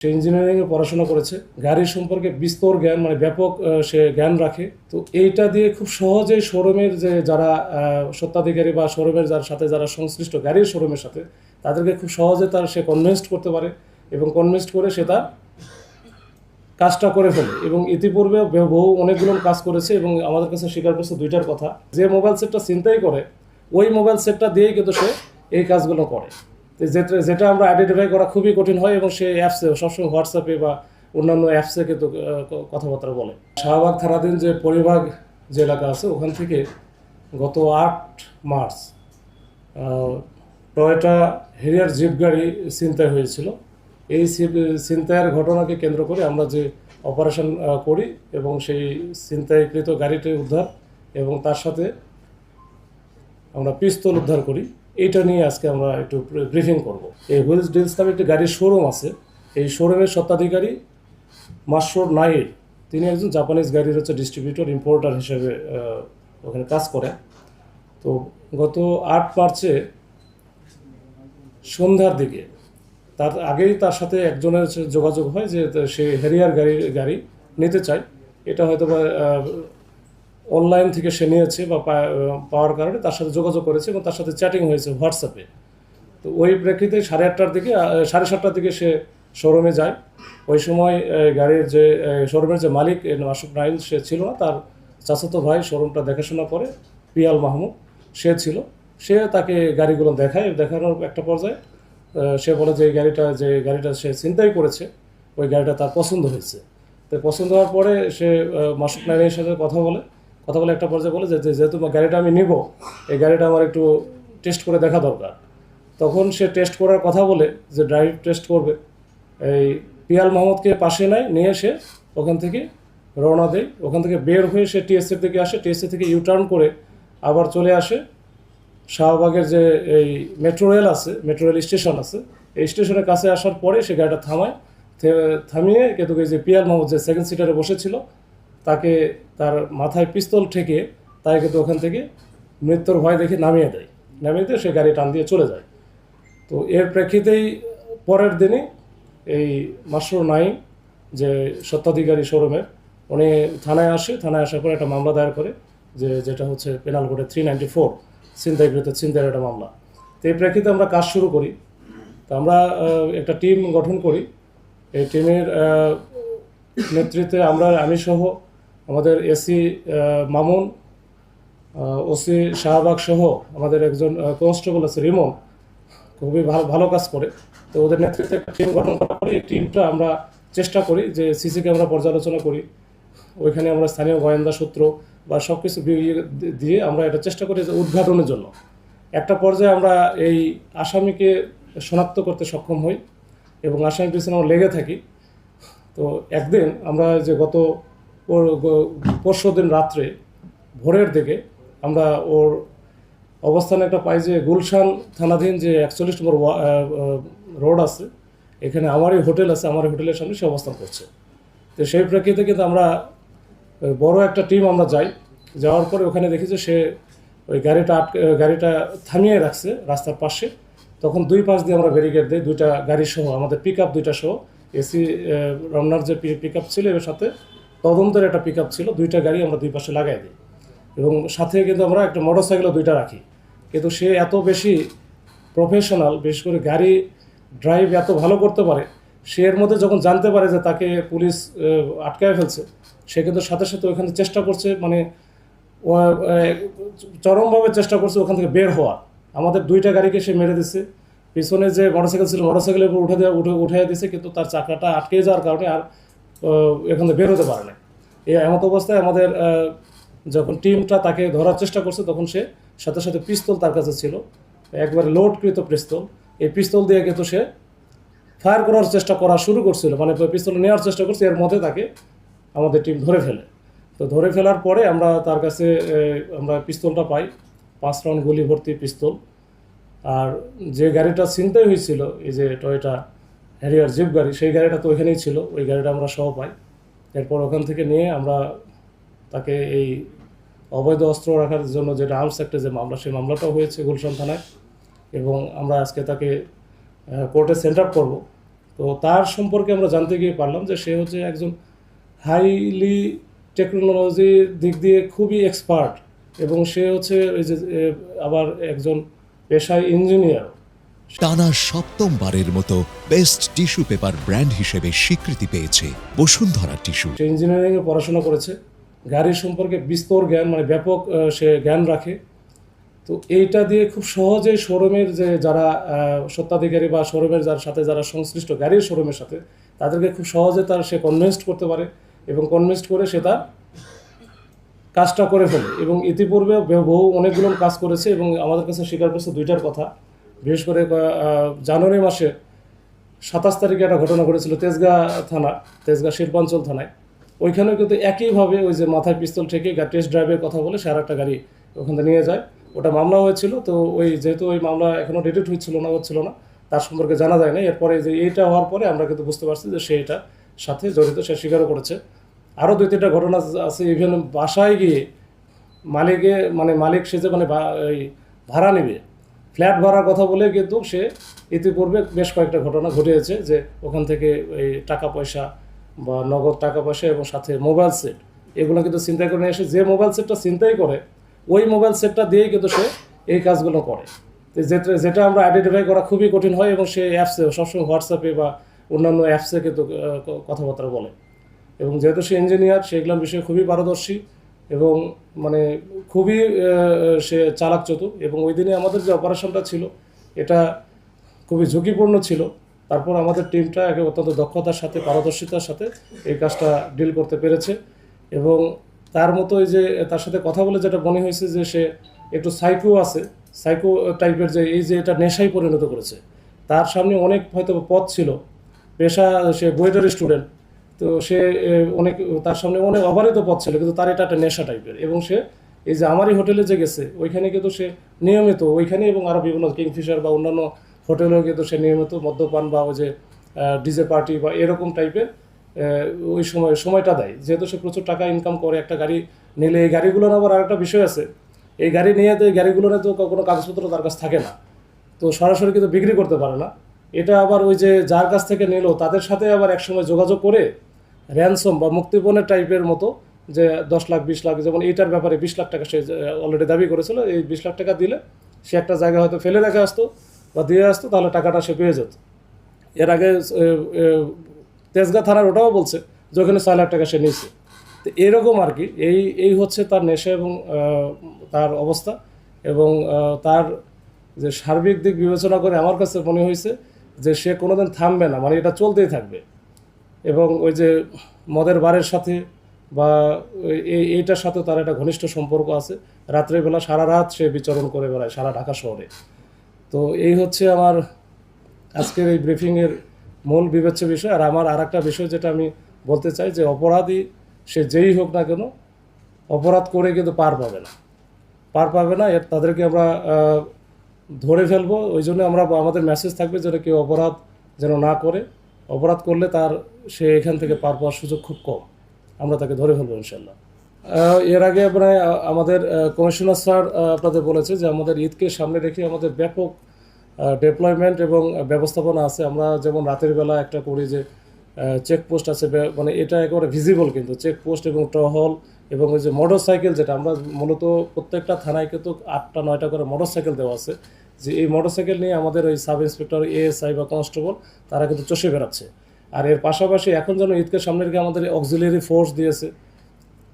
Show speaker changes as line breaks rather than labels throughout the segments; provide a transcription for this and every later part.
সে ইঞ্জিনিয়ারিংয়ে পড়াশোনা করেছে, গাড়ি সম্পর্কে বিস্তর জ্ঞান, মানে ব্যাপক সে জ্ঞান রাখে। তো এইটা দিয়ে খুব সহজেই শোরুমের যে যারা স্বত্বাধিকারী বা শোরুমের সাথে যারা সংশ্লিষ্ট গাড়ির শোরুমের সাথে, তাদেরকে খুব সহজে সে কনভিন্সড করতে পারে এবং কনভিন্সড করে সে তার কাজটা করে ফেলে। এবং ইতিপূর্বে অনেকগুলো কাজ করেছে এবং আমাদের কাছে স্বীকার করছে দুইটার কথা, যে মোবাইল সেটটা ছিনতাই করে ওই মোবাইল সেটটা দিয়েই কিন্তু সে এই কাজগুলো করে, যেটা আমরা আইডেন্টিফাই করা খুবই কঠিন হয়। এবং সে অ্যাপসে সবসময় হোয়াটসঅ্যাপে বা অন্যান্য অ্যাপসে কিন্তু কথাবার্তা বলে। শাহবাগ থানাধীন যে পরিবাগ যে এলাকা আছে, ওখান থেকে গত 8 মার্চ টয়োটা হেরিয়ার জিপ গাড়ি ছিনতাই হয়েছিল। এই ছিনতাইয়ের ঘটনাকে কেন্দ্র করে আমরা যে অপারেশন করি এবং সেই ছিনতাইকৃত গাড়িটি উদ্ধার এবং তার সাথে আমরা পিস্তল উদ্ধার করি, এইটা নিয়ে আজকে আমরা একটু ব্রিফিং করব। এই হুইলস ডিলস নামে একটি গাড়ির শোরুম আছে। এই শোরুমের স্বত্বাধিকারী মাসরুর নাইর, তিনি একজন জাপানিজ গাড়ির ডিস্ট্রিবিউটর ইম্পোর্টার হিসেবে ওখানে কাজ করে। তো গত 8 মার্চে সন্ধ্যার দিকে তার আগেই তার সাথে একজনের যোগাযোগ হয় যে সে হেরিয়ার গাড়ি নিতে চায়। এটা হয়তো বা অনলাইন থেকে সে নিয়েছে বা পাওয়ার কারণে তার সাথে যোগাযোগ করেছে এবং তার সাথে চ্যাটিং হয়েছে হোয়াটসঅ্যাপে। তো ওই প্রেক্ষিতে 7:30টার দিকে 7:30টার দিকে সে শোরুমে যায়। ওই সময় গাড়ির যে শোরুমের যে মালিক মাসুক নাইল, সে ছিল না, তার চাচাতো ভাই শোরুমটা দেখাশোনা করে পিয়াল মাহমুদ, সে ছিল। সে তাকে গাড়িগুলো দেখানোর একটা পর্যায়ে সে বলে যে গাড়িটা সে ছিনতাই করেছে, ওই গাড়িটা তার পছন্দ হয়েছে। তো পছন্দ হওয়ার পরে সে মাসুক নাইলের সাথে কথা বলে একটা পর্যায়ে বলে যে যেহেতু গাড়িটা আমি নিব, এই গাড়িটা আমার একটু টেস্ট করে দেখা দরকার। তখন সে টেস্ট করার কথা বলে যে ড্রাইভ টেস্ট করবে, এই পিয়াল মাহমুদকে পাশে নিয়ে সে ওখান থেকে রওনা দেয়। ওখান থেকে বের হয়ে সে টিএসসির দিকে আসে, টিএসসি থেকে ইউটার্ন করে আবার চলে আসে শাহবাগের যে এই মেট্রো রেল স্টেশন আছে, এই স্টেশনের কাছে আসার পরে সে গাড়িটা থামিয়ে কিন্তু যে পিয়াল মাহমুদ যে সেকেন্ড সিটারে বসেছিল, তাকে তার মাথায় পিস্তল ঠেকে তাই কিন্তু ওখান থেকে মৃত্যুর ভয় দেখে নামিয়ে দিয়ে সে গাড়ি টান দিয়ে চলে যায়। তো এর প্রেক্ষিতেই পরের দিনই এই মাসরুর নাইম, যে স্বত্বাধিকারী শোরুমের, উনি থানায় আসার পরে একটা মামলা দায়ের করে, যেটা হচ্ছে পেনাল কোডে 394 ছিনতাইয়ের একটা মামলা। তো এই প্রেক্ষিতে আমরা কাজ শুরু করি। তো আমরা একটা টিম গঠন করি। এই টিমের নেতৃত্বে আমি সহ আমাদের এসি মামুন, ওসি শাহবাগ সহ আমাদের একজন কনস্টেবল আছে রিমন, খুবই ভালো কাজ করে। তো ওদের নেতৃত্বে একটা টিম গঠন করার পরে এই টিমটা আমরা চেষ্টা করি যে সিসি ক্যামেরা পর্যালোচনা করি, ওইখানে আমরা স্থানীয় গোয়েন্দা সূত্র বা সব কিছু দিয়ে আমরা এটা চেষ্টা করি যে উদ্ঘাটনের জন্য। একটা পর্যায়ে আমরা এই আসামিকে শনাক্ত করতে সক্ষম হই এবং আসামির পিছনে আমরা লেগে থাকি। তো একদিন আমরা যে গত পরশুদিন রাত্রে ভোরের দিকে আমরা ওর অবস্থানে একটা পাই যে গুলশান থানাধীন যে 41 নম্বর রোড আছে, এখানে আমারই হোটেল আছে, আমার হোটেলের সামনে সে অবস্থান করছে। তো সেই প্রেক্ষিতে কিন্তু আমরা বড় একটা টিম আমরা যাওয়ার পরে ওখানে দেখি যে সে ওই গাড়িটা থামিয়ে রাখছে রাস্তার পাশে। তখন দুই পাশ দিয়ে আমরা ব্যারিকেড দিই, দুইটা গাড়ি সহ, আমাদের পিক আপ দুইটা সহ, এসি রমনার যে পিক আপ ছিল এর সাথে তদন্তের একটা পিক আপ ছিল, দুইটা গাড়ি আমরা দুই পাশে লাগাই দিই। এবং সাথে কিন্তু আমরা একটা মোটরসাইকেলও দুইটা রাখি। কিন্তু সে এত বেশি প্রফেশনাল, বিশেষ করে গাড়ি ড্রাইভ এত ভালো করতে পারে, সে এর মধ্যে যখন জানতে পারে যে তাকে পুলিশ আটকায় ফেলছে, সে কিন্তু সাথে সাথে ওখানে চেষ্টা করছে, মানে চরমভাবে চেষ্টা করছে ওখান থেকে বের হওয়া। আমাদের দুইটা গাড়িকে সে মেরে দিচ্ছে, পিছনে যে মোটরসাইকেল ছিল মোটরসাইকেলের উপর উঠে দিয়েছে, কিন্তু তার চাকাটা আটকে যাওয়ার কারণে আর এখান থেকে বের হতে পারে না। এই এমত অবস্থায় আমাদের যখন টিমটা তাকে ধরার চেষ্টা করছে, তখন সে সাথে সাথে পিস্তল তার কাছে ছিল, একবারে লোডকৃত পিস্তল। এই পিস্তল দিয়ে কিন্তু সে ফায়ার করা শুরু করছিল, মানে পিস্তল নেওয়ার চেষ্টা করছে। এর মধ্যে তাকে আমাদের টিম ধরে ফেলে। তো ধরে ফেলার পরে আমরা তার কাছে আমরা পিস্তলটা পাই, 5 রাউন্ড গুলি ভর্তি পিস্তল। আর যে গাড়িটা ছিনতাই হয়েছিল, এই যে টয়োটা হ্যারিয়ার জিপ গাড়ি, সেই গাড়িটা তো ওইখানেই ছিল, ওই গাড়িটা আমরা সহ পাই। এরপর ওখান থেকে নিয়ে আমরা তাকে এই অবৈধ অস্ত্র রাখার জন্য যেটা আর্মস অ্যাক্টে যে মামলা, সেই মামলাটাও হয়েছে গুলশান থানায়। এবং আমরা আজকে তাকে কোর্টে সেন্ড আপ করবো। তো তো তার সম্পর্কে আমরা জানতে গিয়ে পারলাম যে সে হচ্ছে একজন হাইলি টেকনোলজির দিক দিয়ে খুবই এক্সপার্ট, এবং সে হচ্ছে এই যে আবার একজন পেশায় ইঞ্জিনিয়ার।
টানা সপ্তমবারের মতো বেস্ট টিস্যু পেপার ব্র্যান্ড হিসেবে স্বীকৃতি পেয়েছে বসুন্ধরা টিস্যু।
সে ইঞ্জিনিয়ারিংয়ে পড়াশোনা করেছে, গাড়ির সম্পর্কে বিস্তর জ্ঞান, মানে ব্যাপক সে জ্ঞান রাখে। তো এইটা দিয়ে খুব সহজেই শোরুমের যে যারা স্বত্বাধিকারী বা শোরুমের যার সাথে যারা সংশ্লিষ্ট গাড়ির শোরুমের সাথে, তাদেরকে খুব সহজে সে কনভিন্সড করতে পারে, এবং কনভিন্সড করে সে তার কাজটা করে ফেলে। এবং ইতিপূর্বে বহু অনেকগুলো কাজ করেছে, এবং আমাদের কাছে স্বীকার করেছে দুইটার কথা। বিশেষ করে জানুয়ারি মাসে 27 তারিখে একটা ঘটনা ঘটেছিল তেজগাঁ থানা, তেজগাঁ শিল্পাঞ্চল থানায়। ওইখানেও কিন্তু একইভাবে ওই যে মাথায় পিস্তল ঠেকে টেস্ট ড্রাইভের কথা বলে সে আর একটা গাড়ি ওখান থেকে নিয়ে যায়। ওটা মামলা হয়েছিল। তো ওই যেহেতু ওই মামলা এখনও ডিটেক্ট হচ্ছিল না, তার সম্পর্কে জানা যায় না। এরপরে যে এইটা হওয়ার পরে আমরা কিন্তু বুঝতে পারছি যে সে এটার সাথে জড়িত, সে স্বীকারও করেছে। আরও 2-3টা ঘটনা আছে। ইভেন বাসায় গিয়ে মালিক সে যে এই ভাড়া নেবে, ফ্ল্যাট ভাড়ার কথা বলে কিন্তু সে ইতিপূর্বে বেশ কয়েকটা ঘটনা ঘটিয়েছে, যে ওখান থেকে এই টাকা পয়সা বা নগদ টাকা পয়সা এবং সাথে মোবাইল সেট, এগুলো কিন্তু ছিনতাই করে নিয়ে এসে যে মোবাইল সেটটা ছিনতাই করে ওই মোবাইল সেটটা দিয়েই কিন্তু সে এই কাজগুলো করে। তো যেটা আমরা আইডেন্টিফাই করা খুবই কঠিন হয়, এবং সে অ্যাপসে সবসময় হোয়াটসঅ্যাপে বা অন্যান্য অ্যাপসে কিন্তু কথাবার্তা বলে। এবং যেহেতু সে ইঞ্জিনিয়ার, সেগুলোর বিষয়ে খুবই পারদর্শী, এবং খুবই সে চালাক চতুর। এবং ওই দিনে আমাদের যে অপারেশনটা ছিল এটা খুবই ঝুঁকিপূর্ণ ছিল। তারপর আমাদের টিমটা একে অত্যন্ত দক্ষতার সাথে, পারদর্শিতার সাথে এই কাজটা ডিল করতে পেরেছে। এবং তার মতোই যে তার সাথে কথা বলে যেটা মনে হয়েছে যে সে একটু সাইকো টাইপের, যে এই যে এটা নেশায় পরিণত করেছে। তার সামনে অনেক হয়তো পথ ছিল, পেশা, সে বুয়েটের স্টুডেন্ট, তো সে অনেক, তার সামনে অনেক অবারিত পথ ছিল, কিন্তু তার এটা একটা নেশা টাইপের। এবং সে এই যে আমারই হোটেলে যে গেছে ওইখানে কিন্তু সে নিয়মিত ওইখানে, এবং আরও বিভিন্ন কিংফিশার বা অন্যান্য হোটেলেও কিন্তু সে নিয়মিত মদ্যপান বা ওই যে ডিজে পার্টি বা এরকম টাইপের ওই সময়টা দেয়। যেহেতু সে প্রচুর টাকা ইনকাম করে, একটা গাড়ি নিলে এই গাড়িগুলোর আবার আরেকটা বিষয় আছে, এই গাড়ি নিয়ে তো এই গাড়িগুলোর তো কোনো কাগজপত্র তার কাছে থাকে না, তো সরাসরি কিন্তু বিক্রি করতে পারে না। এটা আবার ওই যে যার কাছ থেকে নিল তাদের সাথে আবার একসময় যোগাযোগ করে র্যানসম বা মুক্তিপণের টাইপের মতো, যে 10 লাখ 20 লাখ, যেমন এইটার ব্যাপারে 20 লাখ টাকা সে অলরেডি দাবি করেছিল। এই 20 লাখ টাকা দিলে সে একটা জায়গায় হয়তো ফেলে রেখে আসতো বা দিয়ে আসতো, তাহলে টাকাটা সে পেয়ে যেত। এর আগে তেজগাঁ থানার ওটাও বলছে যে ওখানে 6 লাখ টাকা সে নিয়েছে। তো এরকম আর কি, এই হচ্ছে তার নেশা এবং তার অবস্থা। এবং তার যে সার্বিক দিক বিবেচনা করে আমার কাছে মনে হয়েছে যে সে কোনোদিন থামবে না, এটা চলতেই থাকবে। এবং ওই যে মদের বারের সাথে বা এইটার সাথে তার একটা ঘনিষ্ঠ সম্পর্ক আছে। রাত্রেবেলা সারা রাত সে বিচরণ করে বেড়ায় সারা ঢাকা শহরে। তো এই হচ্ছে আমার আজকের এই ব্রিফিংয়ের মূল বিবেচ্য বিষয়। আর আমার আরেকটা বিষয় যেটা আমি বলতে চাই, যে অপরাধী সে যেই হোক না কেন, অপরাধ করে কিন্তু পার পাবে না। তাদেরকে আমরা ধরে ফেলবো। ওই জন্য আমাদের মেসেজ থাকবে যেন কেউ অপরাধ যেন না করে। অপরাধ করলে সে এখান থেকে পার পাওয়ার সুযোগ খুব কম, আমরা তাকে ধরে ফেলবো ইনশাল্লাহ। এর আগে আমাদের কমিশনার স্যার আপনাদের বলেছে যে আমাদের ঈদকে সামনে রেখে আমাদের ব্যাপক ডেপ্লয়মেন্ট এবং ব্যবস্থাপনা আছে। আমরা যেমন রাতের বেলা একটা করি যে চেকপোস্ট আছে, এটা একেবারে ভিজিবল, কিন্তু চেকপোস্ট এবং টহল, এবং ওই যে মোটর সাইকেল, যেটা আমরা মূলত প্রত্যেকটা থানায় কিন্তু 8টা-9টা করে মোটর সাইকেল দেওয়া আছে, যে এই মোটর সাইকেল নিয়ে আমাদের ওই সাব ইন্সপেক্টর, এএসআই বা কনস্টেবল তারা কিন্তু চষে বেড়াচ্ছে। আর এর পাশাপাশি এখন যেন ঈদকে সামনে রেখে আমাদের অক্সিলিয়ারি ফোর্স দিয়েছে।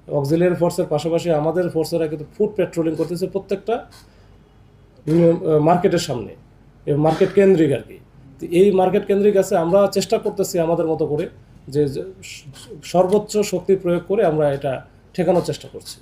অক্সিলিয়ারি ফোর্সের পাশাপাশি আমাদের ফোর্সেরা কিন্তু ফুড পেট্রোলিং করতেছে প্রত্যেকটা মার্কেটের সামনে, মার্কেট কেন্দ্রিক আর কি। তো এই মার্কেট কেন্দ্রিক আছে, আমরা চেষ্টা করতেছি আমাদের মতো করে যে সর্বোচ্চ শক্তি প্রয়োগ করে আমরা এটা ঠেকানোর চেষ্টা করছি।